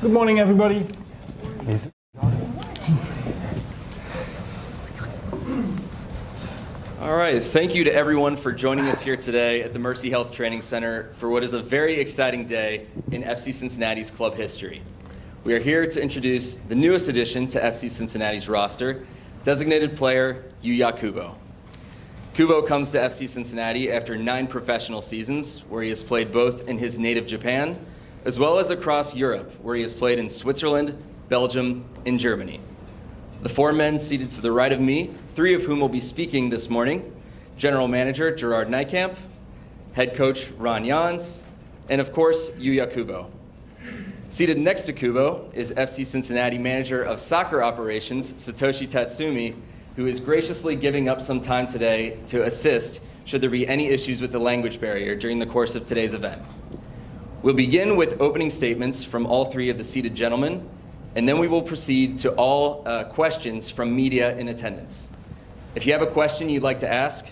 Good morning, everybody. All right, thank you to everyone for joining us here today at the Mercy Health Training Center for what is a very exciting day in FC Cincinnati's club history. We are here to introduce the newest addition to FC Cincinnati's roster, designated player Yuya Kubo. Kubo comes to FC Cincinnati after 9 professional seasons, where he has played both in his native Japan, as well as across Europe, where he has played in Switzerland, Belgium, and Germany. The 4 men seated to the right of me, 3 of whom will be speaking this morning: General Manager Gerard Nijkamp, Head Coach Ron Jans, and of course, Yuya Kubo. Seated next to Kubo is FC Cincinnati Manager of Soccer Operations, Satoshi Tatsumi, who is graciously giving up some time today to assist should there be any issues with the language barrier during the course of today's event. We'll begin with opening statements from all 3 of the seated gentlemen, and then we will proceed to all questions from media in attendance. If you have a question you'd like to ask,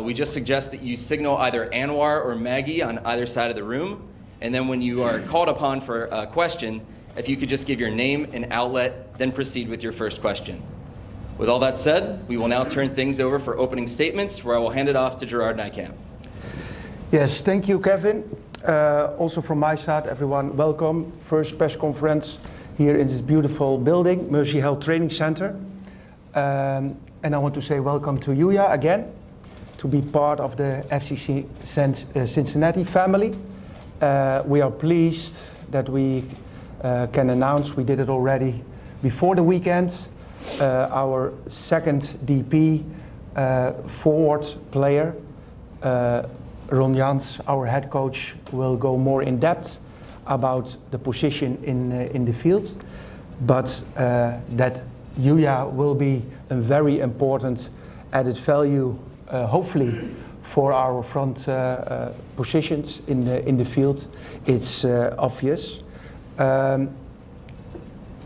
we just suggest that you signal either Anwar or Maggie on either side of the room, and then when you are called upon for a question, if you could just give your name and outlet, then proceed with your first question. With all that said, we will now turn things over for opening statements, where I will hand it off to Gerard Nijkamp. Yes, thank you, Kevin. Also from my side, everyone, welcome. First press conference here in this beautiful building, Mercy Health Training Center. And I want to say welcome to Yuya again, to be part of the FC Cincinnati family. We are pleased that we can announce, we did it already before the weekend, our second DP forward player, Ron Jans, our head coach, will go more in depth about the position in the field, but that Yuya will be a very important added value, hopefully, for our front positions in the field. It's obvious.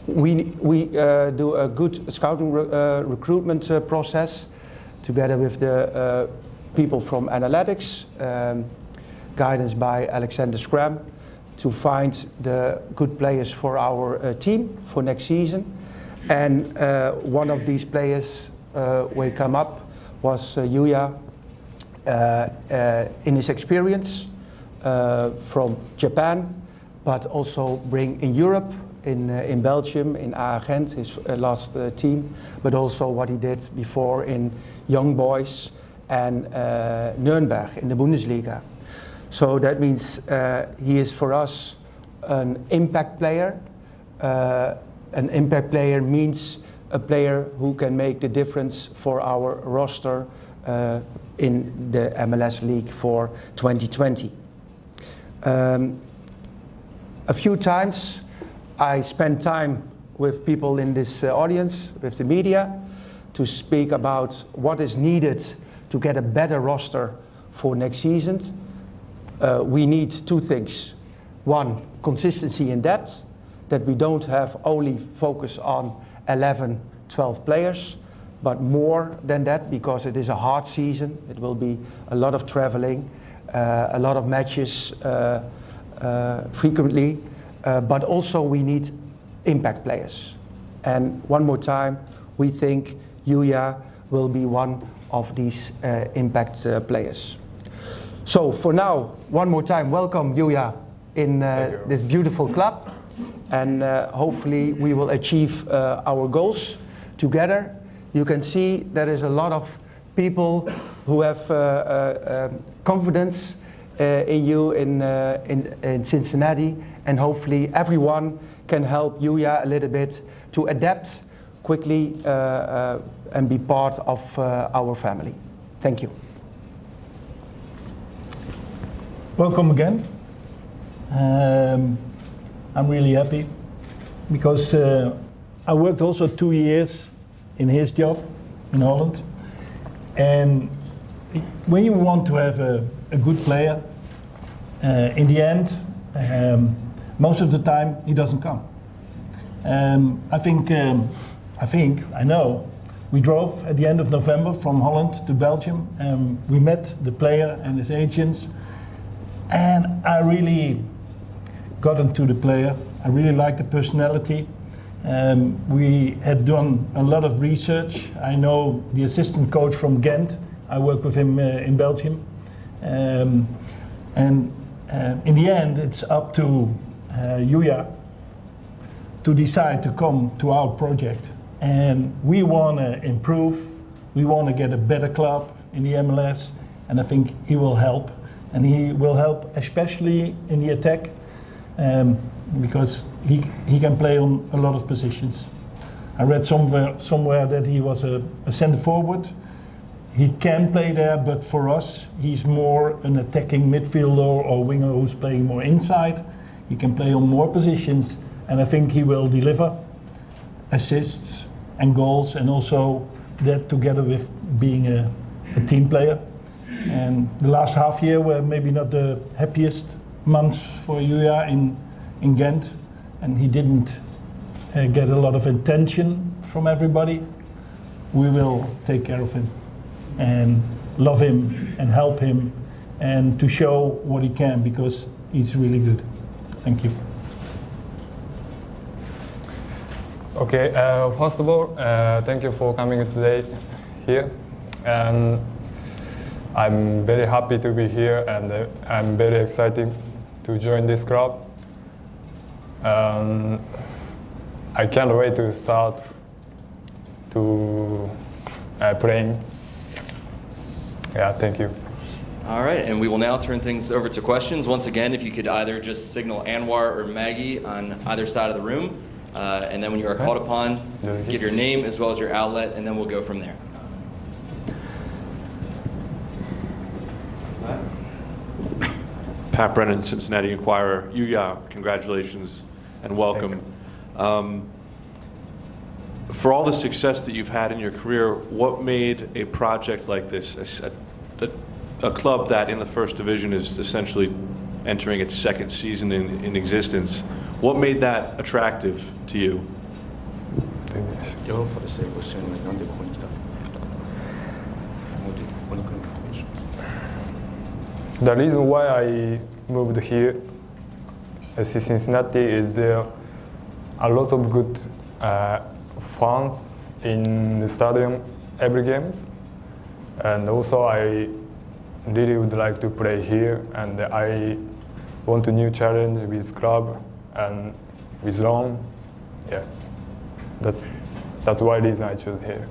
We do a good scouting recruitment process together with the people from analytics, guidance by Alexander Scram, to find the good players for our team for next season. And one of these players will come up was Yuya, in his experience from Japan, but also bring in Europe, in Belgium, in Agent, his last team, but also what he did before in Young Boys and Nuremberg in the Bundesliga. So that means he is for us an impact player. An impact player means a player who can make the difference for our roster in the MLS League for 2020. A few times I spent time with people in this audience, with the media, to speak about what is needed to get a better roster for next season. We need 2 things. 1, consistency in depth, that we don't have only focus on 11, 12 players, but more than that, because it is a hard season. It will be a lot of traveling, a lot of matches frequently, but also we need impact players. And one more time, we think Yuya will be one of these impact players. So for now, one more time, welcome Yuya in this beautiful club, and hopefully we will achieve our goals together. You can see there is a lot of people who have confidence in you in Cincinnati, and hopefully everyone can help Yuya a little bit to adapt quickly and be part of our family. Thank you. Welcome again. I'm really happy because I worked also 2 years in his job in Holland, and when you want to have a good player, in the end, most of the time he doesn't come. I know we drove at the end of November from Holland to Belgium, and we met the player and his agents, and I really got into the player. I really like the personality. We had done a lot of research. I know the assistant coach from Ghent. I work with him in Belgium. And in the end, it's up to Yuya to decide to come to our project. And we want to improve. We want to get a better club in the MLS. And I think he will help. And he will help especially in the attack because he can play on a lot of positions. I read somewhere that he was a centre forward. He can play there, but for us, he's more an attacking midfielder or winger who's playing more inside. He can play on more positions, and I think he will deliver assists and goals, and also that together with being a team player. And the last half year were maybe not the happiest months for Yuya in Ghent, and he didn't get a lot of attention from everybody. We will take care of him and love him and help him and to show what he can, because he's really good. Thank you. Okay, first of all, thank you for coming today here. And I'm very happy to be here, and I'm very excited to join this club. I can't wait to start to playing. Yeah, thank you. All right, and we will now turn things over to questions. Once again, if you could either just signal Anwar or Maggie on either side of the room, and then when you are called upon, give your name as well as your outlet, and then we'll go from there. Pat Brennan, Cincinnati Enquirer. Yuya, congratulations and welcome. For all the success that you've had in your career, what made a project like this, a club that in the first division is essentially entering its second season in existence, what made that attractive to you? The reason why I moved here, FC Cincinnati, is there a lot of good fans in the stadium every games, and also I really would like to play here, and I want a new challenge with club and with Ron. Yeah, that's why reason I chose here.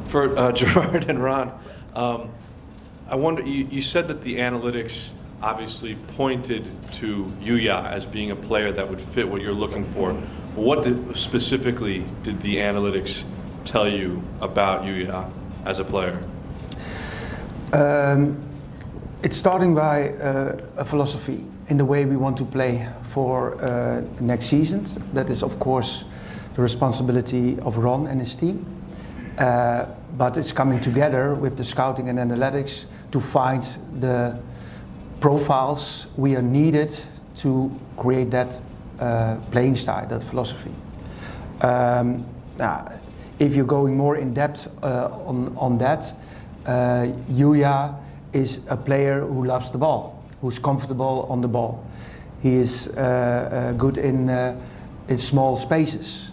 For Gerard and Ron, I wonder, you said that the analytics obviously pointed to Yuya as being a player that would fit what you're looking for. What specifically did the analytics tell you about Yuya as a player? It's starting by a philosophy in the way we want to play for next season. That is, of course, the responsibility of Ron and his team. But it's coming together with the scouting and analytics to find the profiles we are needed to create that playing style, that philosophy. Now, if you're going more in depth on that, Yuya is a player who loves the ball, who's comfortable on the ball. He is good in small spaces.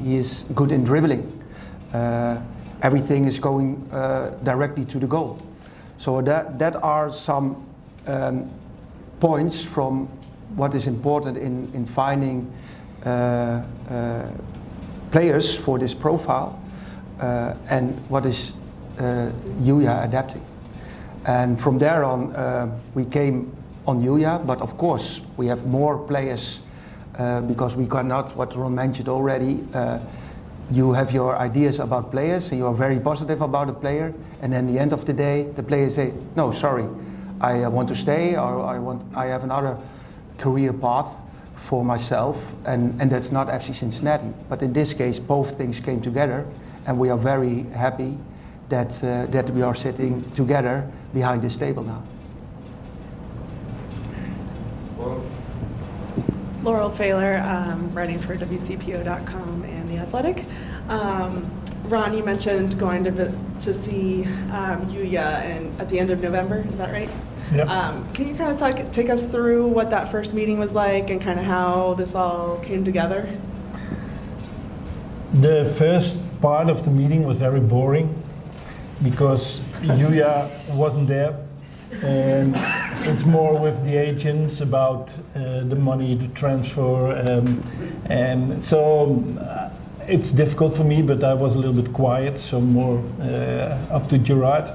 He is good in dribbling. Everything is going directly to the goal. So that are some points from what is important in finding players for this profile and what is Yuya adapting. And from there on, we came on Yuya, but of course we have more players because we cannot, what Ron mentioned already, you have your ideas about players, and you are very positive about a player, and then at the end of the day, the players say, no, sorry, I want to stay, or I have another career path for myself, and that's not FC Cincinnati. But in this case, both things came together, and we are very happy that we are sitting together behind this table now. Laurel Failer, writing for DCvCIN and The Athletic. Ron, you mentioned going to see Yuya at the end of November. Is that right? Yep. Can you kind of take us through what that first meeting was like and kind of how this all came together? The first part of the meeting was very boring because Yuya wasn't there, and it's more with the agents about the money, the transfer, and so it's difficult for me, but I was a little bit quiet, so more up to Gerard.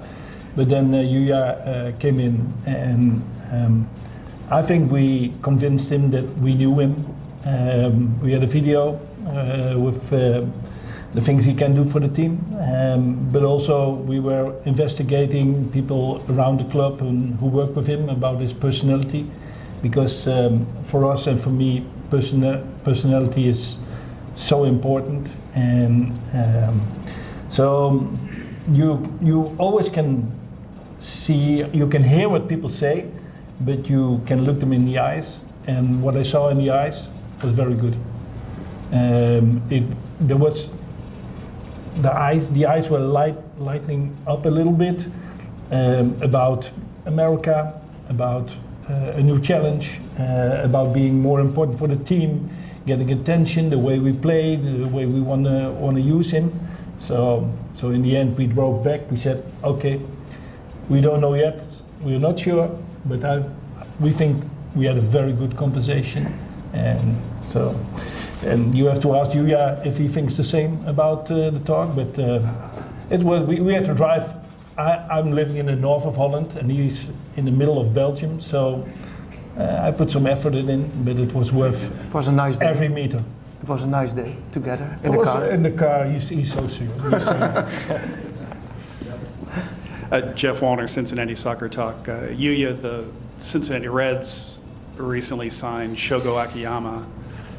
But then Yuya came in, and I think we convinced him that we knew him. We had a video with the things he can do for the team, but also we were investigating people around the club who work with him about his personality, because for us and for me, personality is so important, and so you always can see, you can hear what people say, but you can look them in the eyes, and what I saw in the eyes was very good. There was the eyes were lighting up a little bit about America, about a new challenge, about being more important for the team, getting attention, the way we play, the way we want to use him. So in the end, we drove back. We said, okay, we don't know yet, we're not sure, but we think we had a very good conversation, and so. And you have to ask Yuya if he thinks the same about the talk, but it was, we had to drive. I'm living in the north of Holland, and he's in the middle of Belgium, so I put some effort in, but it was worth It was a nice day. every meter. It was a nice day together in It the was car. in the car, he's so serious. Jeff Wallner, Cincinnati Soccer Talk. Yuya, the Cincinnati Reds recently signed Shogo Akiyama.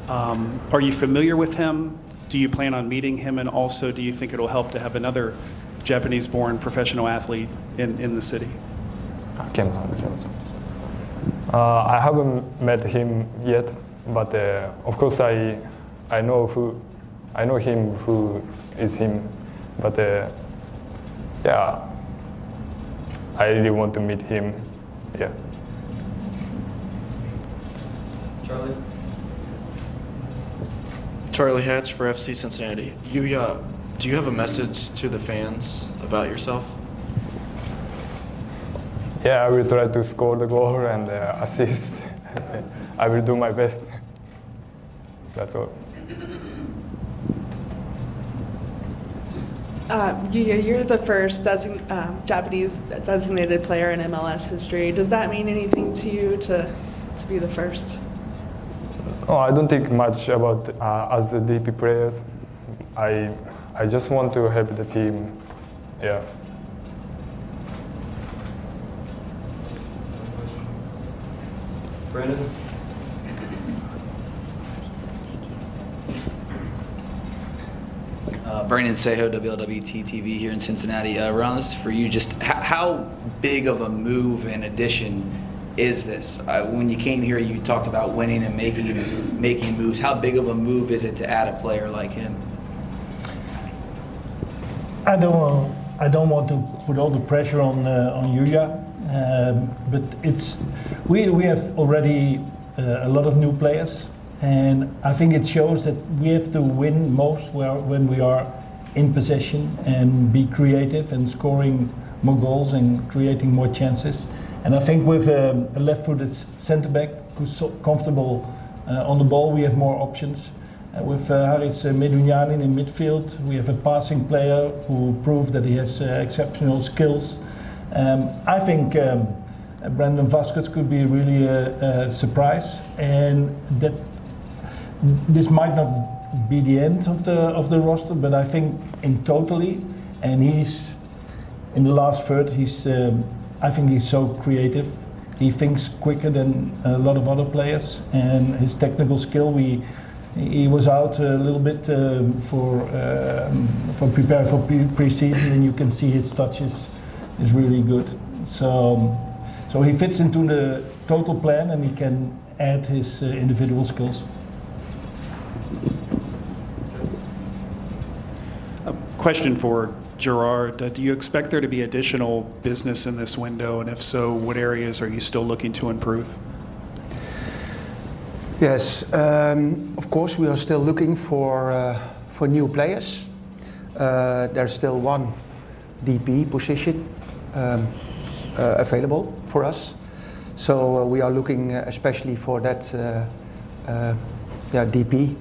Are you familiar with him? Do you plan on meeting him? And also, do you think it'll help to have another Japanese-born professional athlete in the city? I haven't met him yet, but of course I know him who is him. But yeah, I really want to meet him. Yeah. Charlie Hatch for FC Cincinnati. Yuya, do you have a message to the fans about yourself? Yeah, I will try to score the goal and assist. I will do my best. That's all. Yuya, you're the first Japanese designated player in MLS history. Does that mean anything to you to be the first? Oh, I don't think much about as the DP players. I just want to help the team. Yeah. Brandon? Brandon Sejo, WLWT TV here in Cincinnati. Ron, this is for you. Just how big of a move and addition is this? When you came here, you talked about winning and making moves. How big of a move is it to add a player like him? I don't want to put all the pressure on Yuya, but we have already a lot of new players, and I think it shows that we have to win most when we are in possession and be creative and scoring more goals and creating more chances. And I think with a left-footed centre back who's so comfortable on the ball, we have more options. With Haris Medunjanin in midfield, we have a passing player who proved that he has exceptional skills. I think Brandon Vasquez could be really a surprise, and that this might not be the end of the roster, but I think in totally, and he's in the last third. I think he's so creative. He thinks quicker than a lot of other players, and his technical skill. He was out a little bit for preparing for pre-season, and you can see his touch is really good. So he fits into the total plan, and he can add his individual skills. Question for Gerard. Do you expect there to be additional business in this window? And if so, what areas are you still looking to improve? Yes, of course, we are still looking for new players. There's still one DP position available for us. So we are looking especially for that DP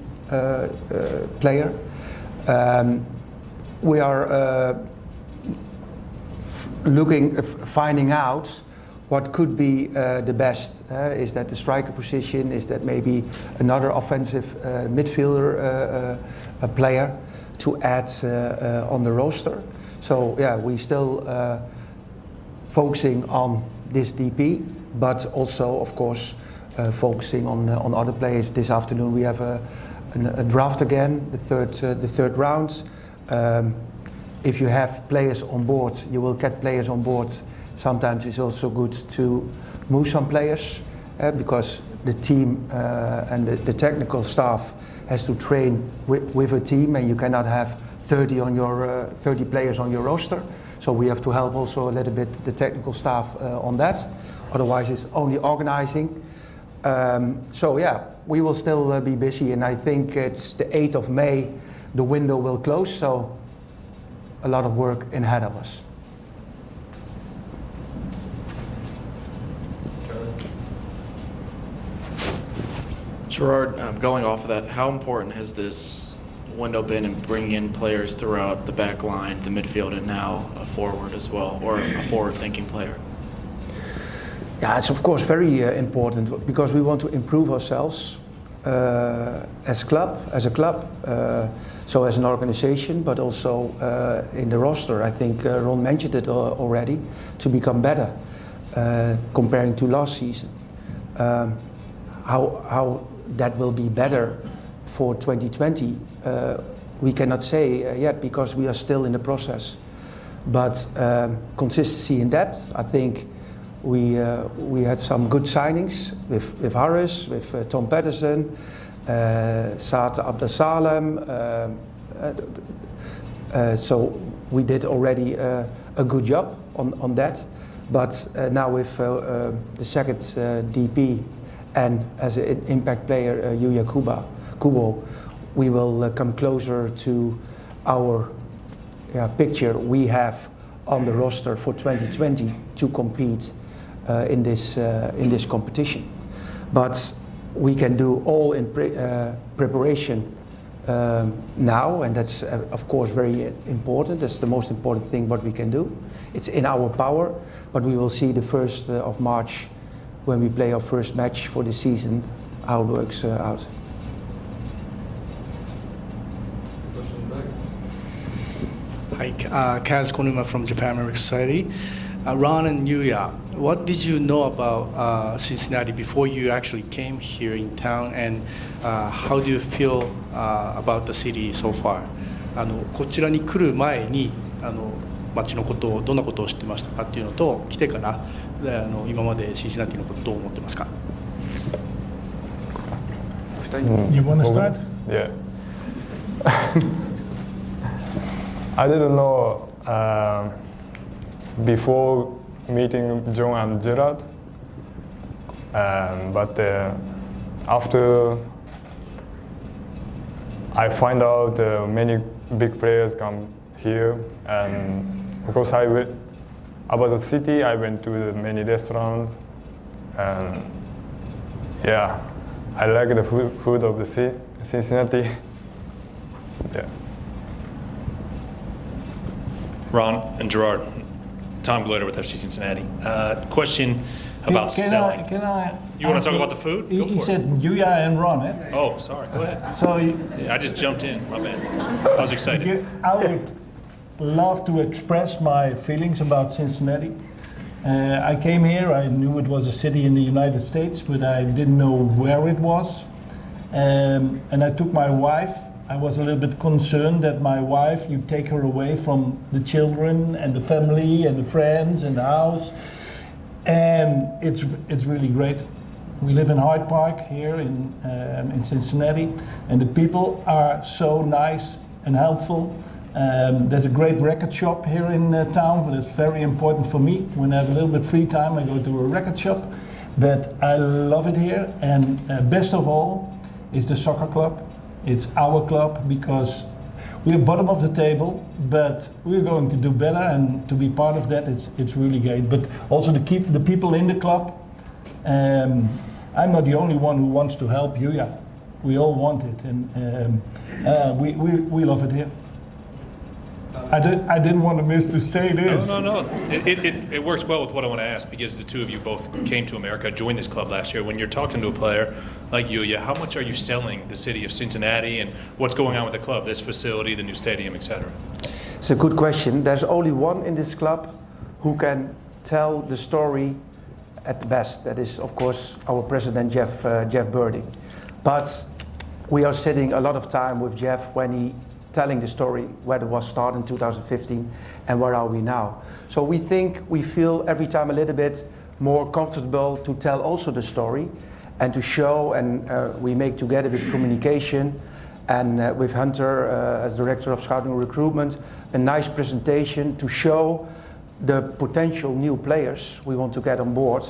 player. We are finding out what could be the best. Is that the striker position? Is that maybe another offensive midfielder player to add on the roster? So yeah, we still focusing on this DP, but also of course focusing on other players. This afternoon we have a draft again, the third round. If you have players on board, you will get players on board. Sometimes it's also good to move some players because the team and the technical staff has to train with a team, and you cannot have 30 players on your roster. So we have to help also a little bit the technical staff on that. Otherwise, it's only organizing. So yeah, we will still be busy, and I think it's the 8th of May, the window will close. So a lot of work ahead of us. Gerard, going off of that, how important has this window been in bringing in players throughout the back line, the midfield, and now a forward as well, or a forward-thinking player? Yeah, it's of course very important because we want to improve ourselves as a club, so as an organization, but also in the roster. I think Ron mentioned it already, to become better comparing to last season. How that will be better for 2020, we cannot say yet because we are still in the process. But consistency in depth, I think we had some good signings with Harris, with Tom Patterson, Saad Abdesalem. So we did already a good job on that. But now with the second DP and as an impact player, Yuya Kubo, we will come closer to our picture we have on the roster for 2020 to compete in this competition. But we can do all in preparation now, and that's of course very important. That's the most important thing what we can do. It's in our power, but we will see the 1st of March when we play our first match for the season, how it works out. Hi, Kaz Konuma from Japan American Society. Ron and Yuya, what did you know about Cincinnati before you actually came here in town, and how do you feel about the city so far? こちらに来る前に街のことをどんなことを知ってましたかっていうのと、来てから今までシンシナティのことをどう思ってますか? You want to start? Yeah. I didn't know before meeting John and Gerard, but after I find out many big players come here, and because about the city, I went to many restaurants, and yeah, I like the food of the Cincinnati. Yeah. Ron and Gerard, Tom Glitter with FC Cincinnati. Question about selling. Can I You want to talk about the food? Go He for said it. Yuya and Ron, eh? Oh, sorry. Go ahead. So Yeah, I just jumped in. My bad. I was excited. I would love to express my feelings about Cincinnati. I came here, I knew it was a city in the United States, but I didn't know where it was. And I took my wife. I was a little bit concerned that my wife, you take her away from the children and the family and the friends and the house. And it's really great. We live in Hyde Park here in Cincinnati, and the people are so nice and helpful. There's a great record shop here in town, but it's very important for me. When I have a little bit free time, I go to a record shop. But I love it here, and best of all is the soccer club. It's our club because we're bottom of the table, but we're going to do better, and to be part of that, it's really great. But also to keep the people in the club. I'm not the only one who wants to help Yuya. We all want it, and we love it here. I didn't want to miss to say this. No. It works well with what I want to ask, because the two of you both came to America, joined this club last year. When you're talking to a player like Yuya, how much are you selling the city of Cincinnati and what's going on with the club, this facility, the new stadium, etc.? It's a good question. There's only one in this club who can tell the story at the best. That is, of course, our president, Jeff Birding. But we are sitting a lot of time with Jeff when he telling the story where it was started in 2015 and where are we now. So we feel every time a little bit more comfortable to tell also the story and to show, and we make together with communication and with Hunter as director of scouting and recruitment, a nice presentation to show the potential new players we want to get on board,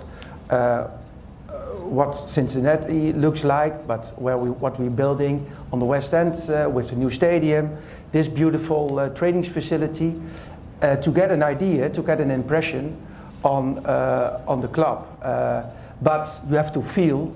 what Cincinnati looks like, but what we're building on the West End with the new stadium, this beautiful training facility, to get an idea, to get an impression on the club. But you have to feel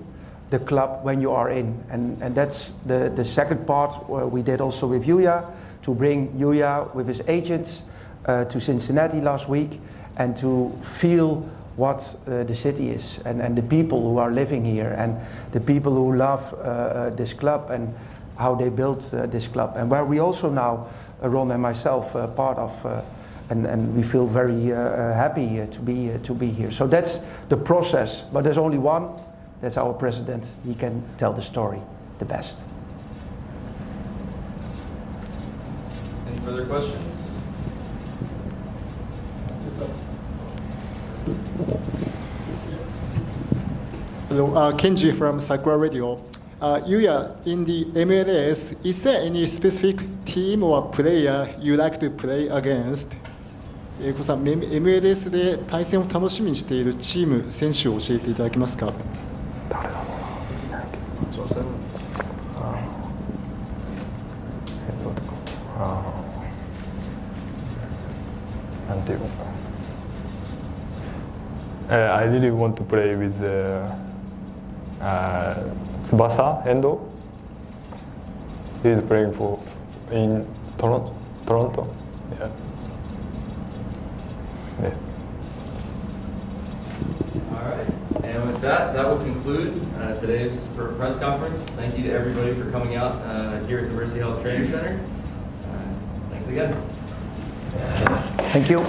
the club when you are in, and that's the second part we did also with Yuya, to bring Yuya with his agents to Cincinnati last week and to feel what the city is, and the people who are living here, and the people who love this club and how they built this club, and where we also now, Ron and myself, part of, and we feel very happy to be here. So that's the process, but there's only one. That's our president. He can tell the story the best. Any further questions? Hello, Kenji from Sakura Radio. Yuya, in the MLS, is there any specific team or player you like to play against? さん、MLS で対戦を楽しみにしているチーム、選手を教えていただけますか？誰だろうな。なんていうのか。I really want to play with Tsubasa Endo. He's playing in Toronto. Yeah. All right, and with that will conclude today's press conference. Thank you to everybody for coming out here at the Mercy Health Training Center. Thanks again. Thank you.